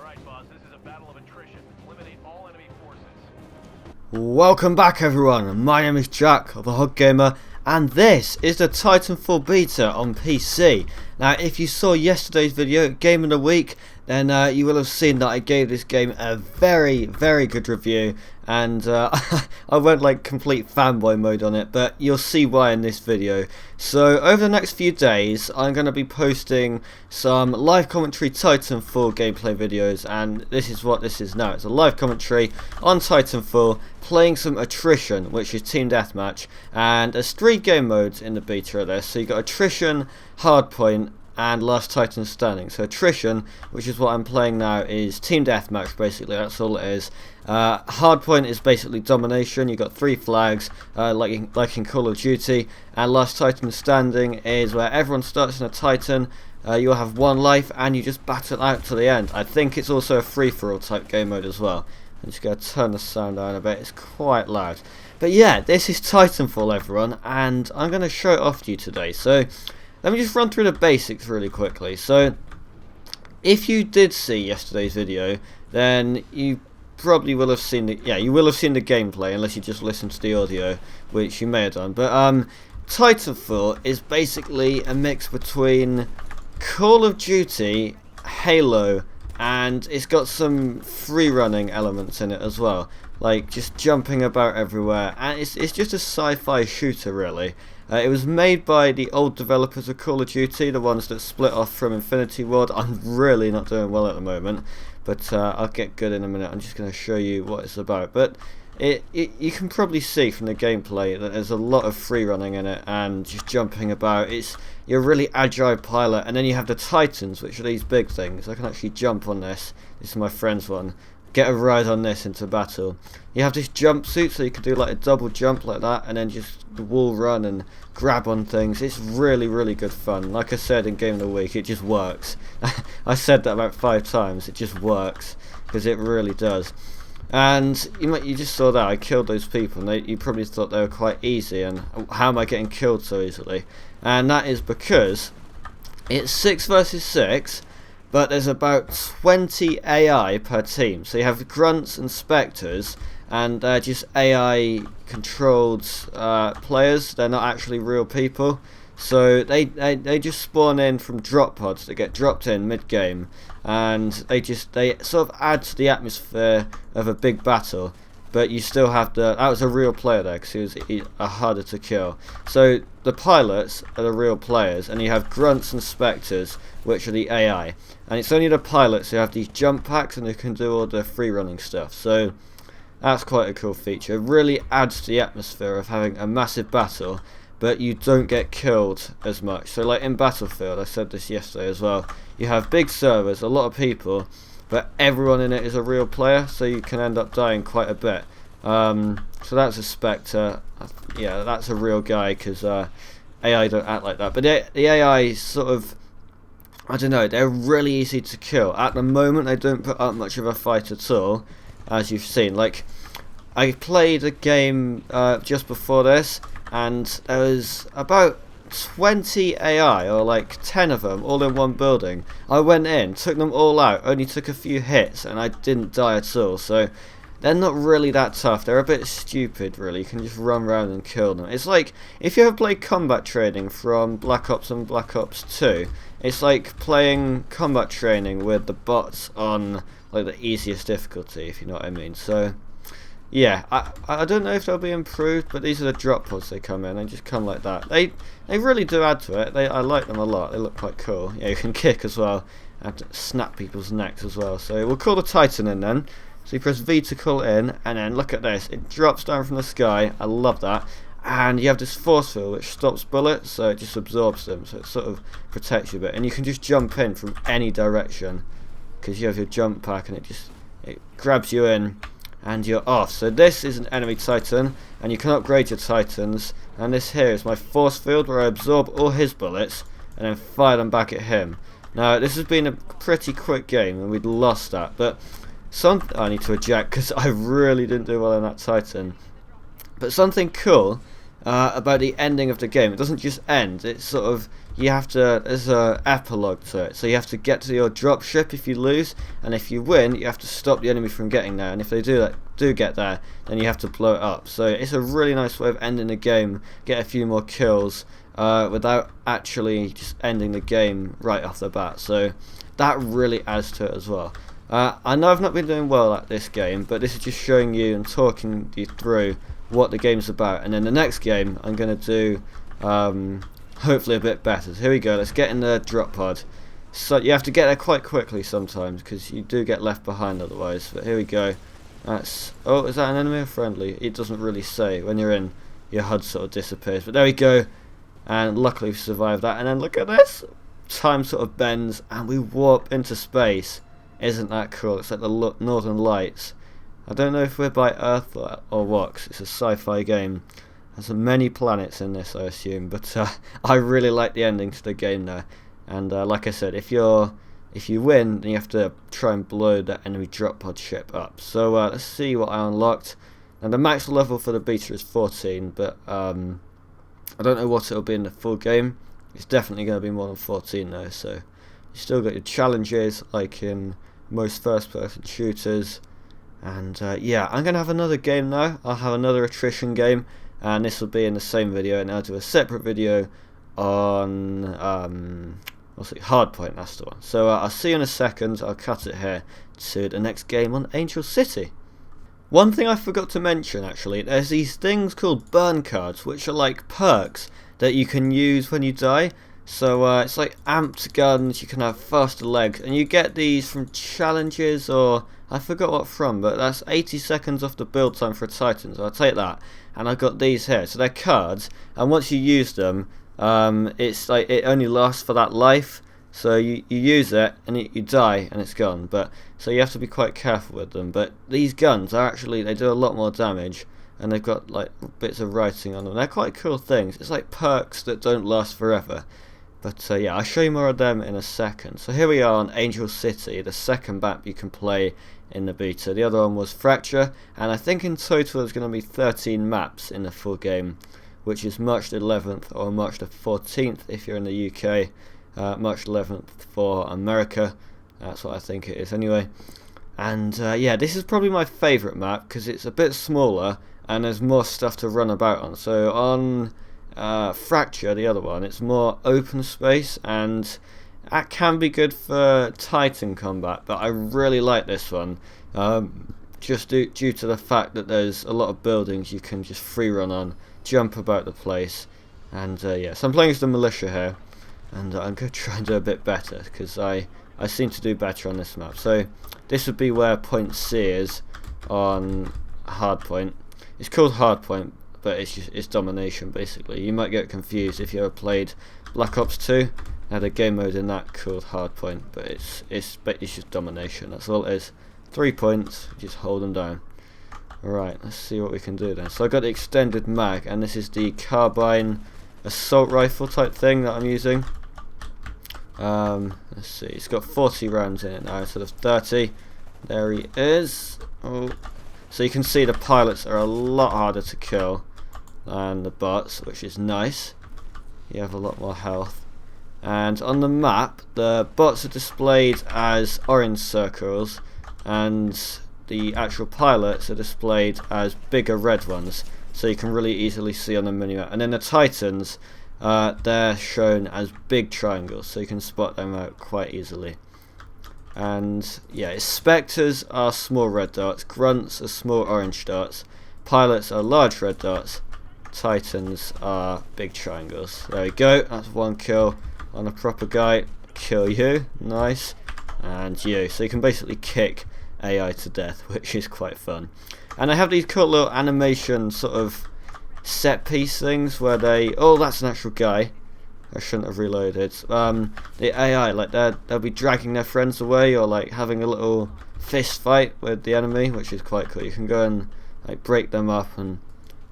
Alright, boss, this is a battle of attrition. Eliminate all enemy forces. Welcome back everyone, my name is Jack of the Hog Gamer and this is the Titanfall beta on PC. Now if you saw yesterday's video, Game of the Week, then you will have seen that I gave this game a very good review, and I went like complete fanboy mode on it, but you'll see why in this video. So over the next few days I'm going to be posting some live commentary Titanfall gameplay videos, and this is what this is now. It's a live commentary on Titanfall, playing some Attrition, which is team deathmatch, and there's 3 game modes in the beta of this. So you got Attrition, Hardpoint, and Last Titan Standing. So Attrition, which is what I'm playing now, is team deathmatch basically, that's all it is. Hardpoint is basically domination, you got 3 flags, like in Call of Duty, and Last Titan Standing is where everyone starts in a Titan, you'll have 1 life, and you just battle out to the end. I think it's also a free-for-all type game mode as well. I'm just going to turn the sound down a bit, it's quite loud. But yeah, this is Titanfall everyone, and I'm going to show it off to you today. So let me just run through the basics really quickly. So if you did see yesterday's video, then you probably will have seen the gameplay, unless you just listened to the audio, which you may have done. But Titanfall is basically a mix between Call of Duty, Halo, and it's got some free running elements in it as well, like just jumping about everywhere, and it's just a sci-fi shooter really. It was made by the old developers of Call of Duty, the ones that split off from Infinity Ward. I'm really not doing well at the moment, but I'll get good in a minute. I'm just going to show you what it's about. But you can probably see from the gameplay that there's a lot of free running in it and just jumping about. You're a really agile pilot, and then you have the Titans, which are these big things. I can actually jump on this. This is my friend's one. Get a ride on this into battle. You have this jumpsuit, so you can do like a double jump like that, and then just wall run and grab on things. It's really good fun. Like I said in Game of the Week, it just works. I said that about 5 times. It just works because it really does. And you just saw that I killed those people, and you probably thought they were quite easy. And how am I getting killed so easily? And that is because it's 6 versus 6. But there's about 20 AI per team. So you have grunts and spectres, and they're just AI controlled players. They're not actually real people. So they just spawn in from drop pods that get dropped in mid game, and they sort of add to the atmosphere of a big battle. But you still have that was a real player there, because he was harder to kill. So the pilots are the real players, and you have grunts and spectres, which are the AI. And it's only the pilots who have these jump packs, and they can do all the free running stuff. So that's quite a cool feature. It really adds to the atmosphere of having a massive battle, but you don't get killed as much. So like in Battlefield, I said this yesterday as well, you have big servers, a lot of people, but everyone in it is a real player, so you can end up dying quite a bit. So that's a Spectre. Yeah, that's a real guy, because AI don't act like that. But the AI sort of, I don't know, they're really easy to kill. At the moment, they don't put up much of a fight at all, as you've seen. Like, I played a game just before this, and there was about 20 AI, or like 10 of them, all in one building. I went in, took them all out, only took a few hits, and I didn't die at all. So they're not really that tough. They're a bit stupid really. You can just run around and kill them. It's like, if you ever played combat training from Black Ops and Black Ops 2, it's like playing combat training with the bots on like the easiest difficulty, if you know what I mean. So yeah, I don't know if they'll be improved, but these are the drop pods they come in. They just come like that. They really do add to it. I like them a lot. They look quite cool. Yeah, you can kick as well, and snap people's necks as well. So we'll call the Titan in then. So you press V to call it in, and then look at this. It drops down from the sky. I love that. And you have this force field which stops bullets, so it just absorbs them. So it sort of protects you a bit. And you can just jump in from any direction, because you have your jump pack, and it grabs you in, and you're off. So this is an enemy Titan, and you can upgrade your Titans, and this here is my force field where I absorb all his bullets and then fire them back at him. Now this has been a pretty quick game, and we'd lost that, but I need to eject because I really didn't do well in that Titan. But something cool about the ending of the game, it doesn't just end, it's sort of, you have to, there's a epilogue to it, so you have to get to your dropship if you lose, and if you win you have to stop the enemy from getting there, and if they do get there, then you have to blow it up. So it's a really nice way of ending the game, get a few more kills without actually just ending the game right off the bat, so that really adds to it as well. I know I've not been doing well at this game, but this is just showing you and talking you through what the game's about, and then the next game I'm going to do hopefully a bit better. So here we go, let's get in the drop pod. So you have to get there quite quickly sometimes because you do get left behind otherwise, but here we go. That's, oh, is that an enemy or friendly? It doesn't really say. When you're in, your HUD sort of disappears, but there we go, and luckily we survived that. And then look at this, time sort of bends and we warp into space. Isn't that cool? It's like the Northern Lights. I don't know if we're by Earth or what, 'cause it's a sci-fi game. There's many planets in this, I assume, but I really like the ending to the game there. And like I said, if you win, then you have to try and blow that enemy drop pod ship up. So let's see what I unlocked. And the max level for the beta is 14, but I don't know what it'll be in the full game. It's definitely going to be more than 14 though, so you still got your challenges like in most first-person shooters. And yeah, I'm going to have another game now. I'll have another attrition game, and this will be in the same video, and I'll do a separate video on what's it, Hardpoint, that's the one. So I'll see you in a second. I'll cut it here to the next game on Angel City. One thing I forgot to mention actually, there's these things called burn cards, which are like perks that you can use when you die. So it's like amped guns, you can have faster legs, and you get these from challenges, or I forgot what from, but that's 80 seconds off the build time for a Titan, so I'll take that. And I've got these here, so they're cards, and once you use them, it's like it only lasts for that life. So you use it and you die and it's gone. But so you have to be quite careful with them. But these guns are actually, they do a lot more damage, and they've got like bits of writing on them. They're quite cool things. It's like perks that don't last forever. But yeah, I'll show you more of them in a second. So here we are on Angel City, the second map you can play in the beta. The other one was Fracture, and I think in total there's going to be 13 maps in the full game, which is March the 11th or March the 14th if you're in the UK, March 11th for America, that's what I think it is anyway. And yeah, this is probably my favourite map because it's a bit smaller and there's more stuff to run about on. So on Fracture, the other one, it's more open space, and that can be good for Titan combat, but I really like this one, just due to the fact that there's a lot of buildings you can just free run on, jump about the place. And yeah, so I'm playing as the militia here, and I'm going to try and do a bit better because I seem to do better on this map. So this would be where point C is on Hardpoint. It's called Hardpoint, but it's domination basically. You might get confused if you ever played Black Ops 2. I had a game mode in that called Hardpoint, but it's just domination. That's all it is. 3 points, just hold them down. Alright, let's see what we can do then. So I got the extended mag, and this is the carbine assault rifle type thing that I'm using. Let's see, it's got 40 rounds in it now instead of 30. There he is. Oh. So you can see the pilots are a lot harder to kill than the bots, which is nice. You have a lot more health. And on the map, the bots are displayed as orange circles, and the actual pilots are displayed as bigger red ones, so you can really easily see on the minimap. And then the Titans, they're shown as big triangles, so you can spot them out quite easily. And yeah, Spectres are small red dots, Grunts are small orange dots, Pilots are large red dots, Titans are big triangles. There we go, that's one kill on a proper guy. Kill you, nice, and you. So you can basically kick AI to death, which is quite fun. And I have these cool little animation sort of set piece things where they, oh, that's an actual guy. I shouldn't have reloaded. The AI, like they'll be dragging their friends away, or like having a little fist fight with the enemy, which is quite cool. You can go and like break them up and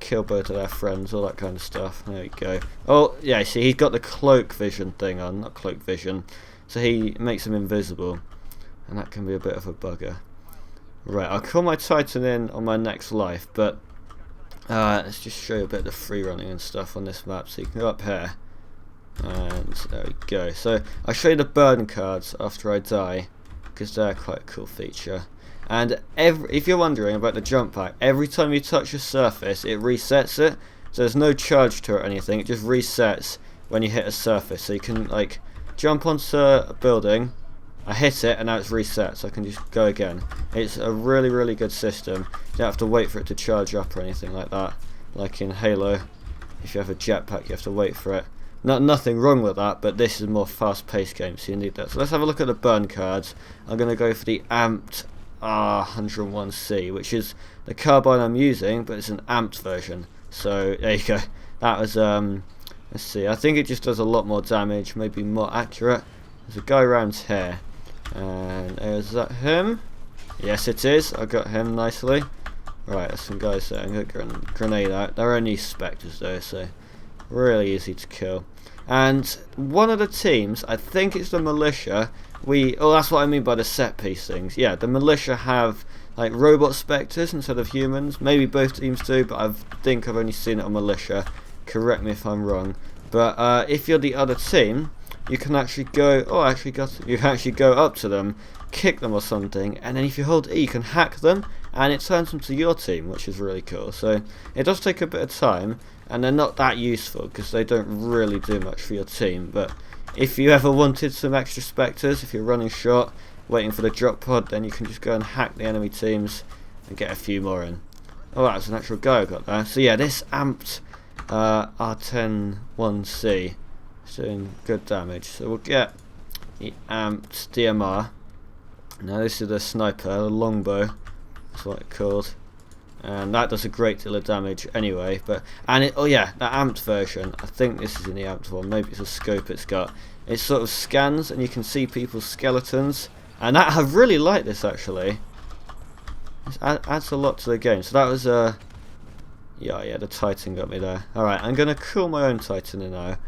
kill both of their friends, all that kind of stuff. There we go. Oh yeah, see, he's got the cloak vision thing on, not cloak vision, so he makes him invisible, and that can be a bit of a bugger. Right, I'll call my Titan in on my next life, but let's just show you a bit of the free running and stuff on this map. So you can go up here, And there we go. So I'll show you the burn cards after I die, because they're quite a cool feature. And if you're wondering about the jump pack, every time you touch a surface it resets it, so there's no charge to it or anything, it just resets when you hit a surface. So you can like jump onto a building, I hit it and now it's reset, so I can just go again. It's a really good system. You don't have to wait for it to charge up or anything like that, like in Halo. If you have a jetpack you have to wait for it. Nothing wrong with that, but this is a more fast-paced game, so you need that. So let's have a look at the burn cards. I'm going to go for the amped R101C, which is the carbine I'm using, but it's an amped version. So there you go. That was let's see. I think it just does a lot more damage, maybe more accurate. There's a guy around here, and is that him? Yes, it is. I got him nicely. Right, there's some guys there. I'm going to get a grenade out. They're only spectres though, so really easy to kill. And one of the teams, I think it's the militia. That's what I mean by the set piece things. Yeah, the militia have like robot spectres instead of humans. Maybe both teams do, but I think I've only seen it on militia. Correct me if I'm wrong. But if you're the other team, you can actually go. You can actually go up to them, kick them or something, and then if you hold E, you can hack them, and it turns them to your team, which is really cool. So it does take a bit of time, and they're not that useful because they don't really do much for your team. But if you ever wanted some extra spectres, if you're running short, waiting for the drop pod, then you can just go and hack the enemy teams and get a few more in. Oh, that's an actual guy I got there. So yeah, this amped R101C is doing good damage. So we'll get the amped DMR. Now this is the sniper, the longbow, that's what it's called. And that does a great deal of damage anyway. Oh yeah, that amped version, I think this is in the amped one, maybe it's a scope it's got. It sort of scans and you can see people's skeletons, and I really like this actually. It adds a lot to the game. So that was yeah, the Titan got me there. Alright, I'm going to cool my own Titan in now,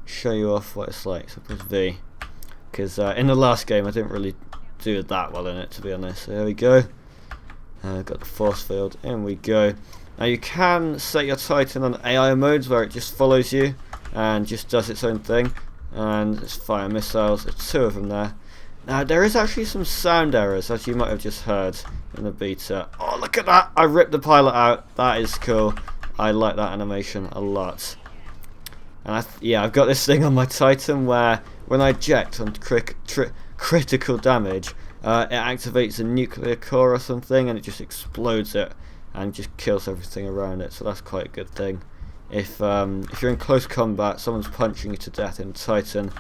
show you off what it's like. So press V, because in the last game I didn't really do that well in it, to be honest. So there we go. Got the force field, in we go. Now you can set your Titan on AI modes where it just follows you and just does its own thing, and it's fire missiles. There's two of them there. Now there is actually some sound errors, as you might have just heard in the beta. Oh, look at that! I ripped the pilot out. That is cool. I like that animation a lot. And yeah, I've got this thing on my Titan where when I eject on critical damage, it activates a nuclear core or something, and it just explodes it and just kills everything around it. So that's quite a good thing. If you're in close combat, someone's punching you to death in Titan,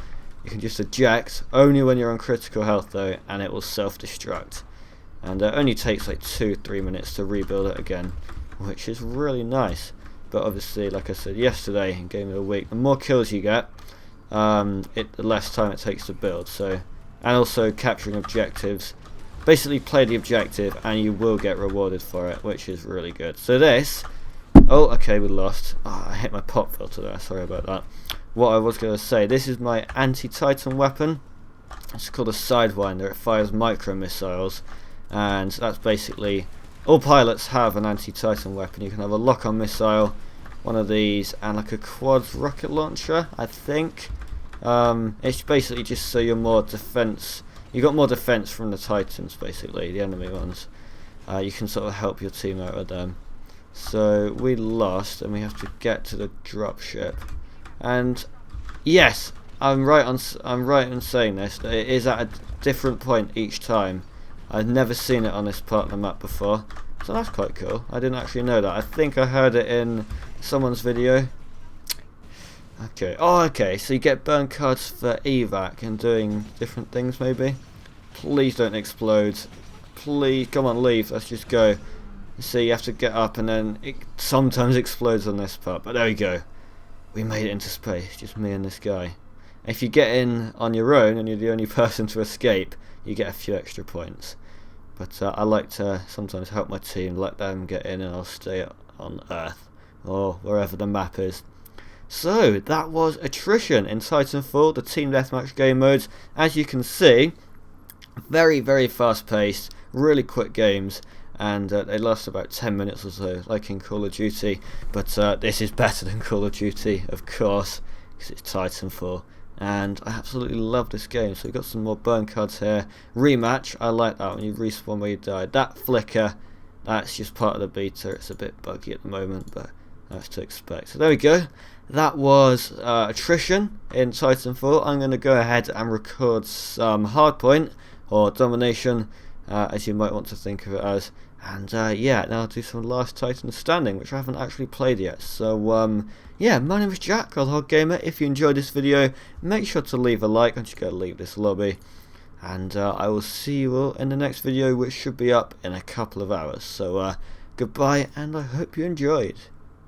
you can just eject only when you're on critical health though, and it will self-destruct. And it only takes like 2-3 minutes to rebuild it again, which is really nice. But obviously, like I said yesterday in Game of the Week, the more kills you get, the less time it takes to build. So, and also capturing objectives. Basically play the objective and you will get rewarded for it, which is really good. So this, oh okay, we lost. Oh, I hit my pop filter there, sorry about that. What I was going to say, this is my anti-Titan weapon. It's called a Sidewinder. It fires micro missiles, and that's basically, all pilots have an anti-Titan weapon. You can have a lock-on missile, one of these, and like a quad rocket launcher, I think. It's basically just so you're more defense. You got more defense from the Titans, basically, the enemy ones. You can sort of help your team out with them. So we lost, and we have to get to the dropship. And yes, I'm right in saying this. That it is at a different point each time. I've never seen it on this part of the map before, so that's quite cool. I didn't actually know that. I think I heard it in someone's video. Okay. Oh, okay. So you get burn cards for evac and doing different things, maybe. Please don't explode. Please, come on, leave. Let's just go. See, you have to get up, and then it sometimes explodes on this part. But there we go. We made it into space, just me and this guy. If you get in on your own and you're the only person to escape, you get a few extra points. But I like to sometimes help my team, let them get in, and I'll stay on Earth or wherever the map is. So that was Attrition in Titanfall, the team deathmatch game modes. As you can see, very fast paced, really quick games. And they last about 10 minutes or so, like in Call of Duty. But this is better than Call of Duty, of course, because it's Titanfall. And I absolutely love this game. So we've got some more burn cards here. Rematch, I like that when you respawn where you died. That flicker, that's just part of the beta. It's a bit buggy at the moment, but that's to expect. So there we go. That was Attrition in Titanfall. I'm going to go ahead and record some Hardpoint, or Domination, as you might want to think of it as. And yeah, now I'll do some Last Titan Standing, which I haven't actually played yet. So yeah, my name is Jack, the Hog Gamer. If you enjoyed this video, make sure to leave a like. I'm just going to leave this lobby. And I will see you all in the next video, which should be up in a couple of hours. So goodbye, and I hope you enjoyed.